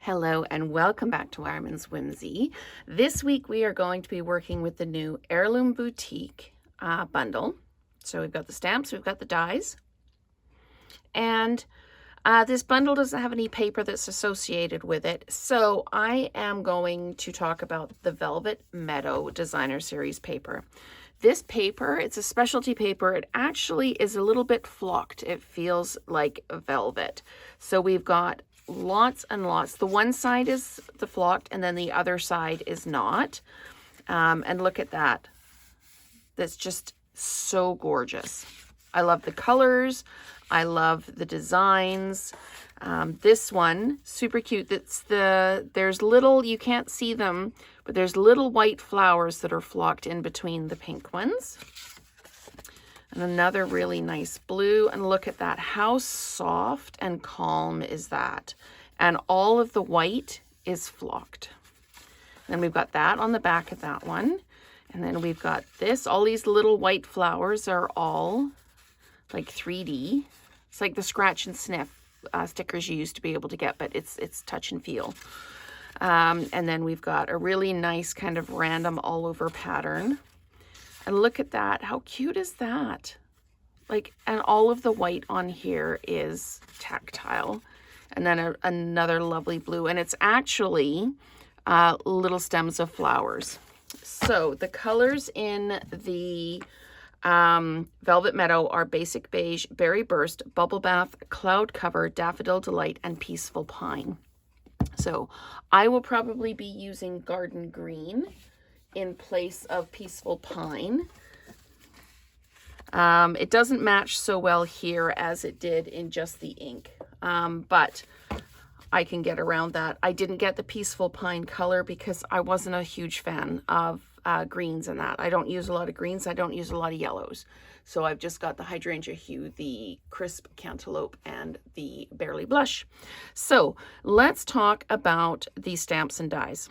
Hello and welcome back to Wireman's Whimsy. This week we are going to be working with the new Heirloom Boutique Bundle. So we've got the stamps, we've got the dies, and this bundle doesn't have any paper that's associated with it. So I am going to talk about the Velvet Meadow Designer Series paper. This paper, it's a specialty paper. It actually is a little bit flocked. It feels like velvet. So we've got lots and lots. The one side is the flocked and then the other side is not. And look at that. That's just so gorgeous. I love the colors. I love the designs. This one, super cute. There's little, you can't see them, but there's little white flowers that are flocked in between the pink ones. And another really nice blue. And look at that. How soft and calm is that? And all of the white is flocked. Then we've got that on the back of that one. And then we've got this. All these little white flowers are all like 3D. It's like the scratch and sniff stickers you used to be able to get, but it's touch and feel. And then we've got a really nice kind of random all over pattern. And look at that. How cute is that? Like, and all of the white on here is tactile. And then another lovely blue. And it's actually little stems of flowers. So the colors in the Velvet Meadow are Basic Beige, Berry Burst, Bubble Bath, Cloud Cover, Daffodil Delight, and Peaceful Pine. So I will probably be using Garden Green in place of Peaceful Pine. It doesn't match so well here as it did in just the ink, but I can get around that. I didn't get the Peaceful Pine color because I wasn't a huge fan of greens in that. I don't use a lot of greens. I don't use a lot of yellows. So I've just got the Hydrangea Hue, the Crisp Cantaloupe, and the Barely Blush. So let's talk about the stamps and dies.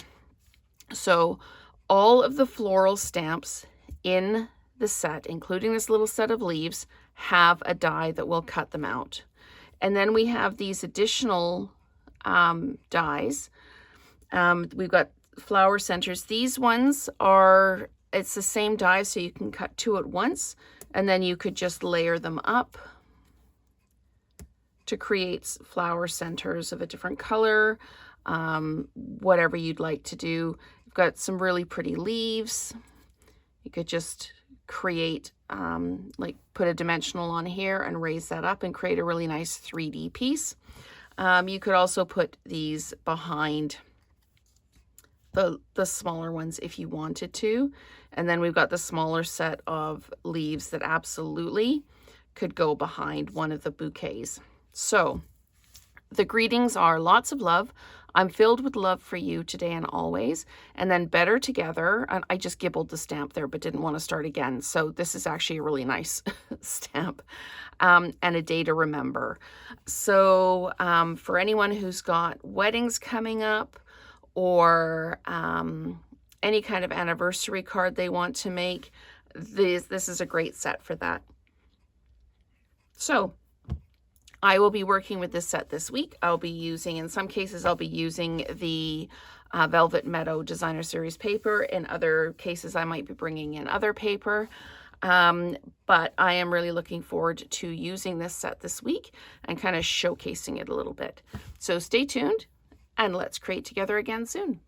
So all of the floral stamps in the set, including this little set of leaves, have a die that will cut them out. And then we have these additional dies. We've got flower centers. These ones are, it's the same die, so you can cut two at once, and then you could just layer them up to create flower centers of a different color, whatever you'd like to do. You've got some really pretty leaves. You could just create, like put a dimensional on here and raise that up and create a really nice 3D piece. You could also put these behind the smaller ones if you wanted to. And then we've got the smaller set of leaves that absolutely could go behind one of the bouquets. So the greetings are lots of love. I'm filled with love for you today and always. And then better together. And I just gibbled the stamp there, but didn't want to start again. So this is actually a really nice stamp. And a day to remember. So for anyone who's got weddings coming up, or any kind of anniversary card they want to make, this is a great set for that. So I will be working with this set this week. I'll be using, in some cases, I'll be using the Velvet Meadow Designer Series paper. In other cases, I might be bringing in other paper. But I am really looking forward to using this set this week and kind of showcasing it a little bit. So stay tuned. And let's create together again soon.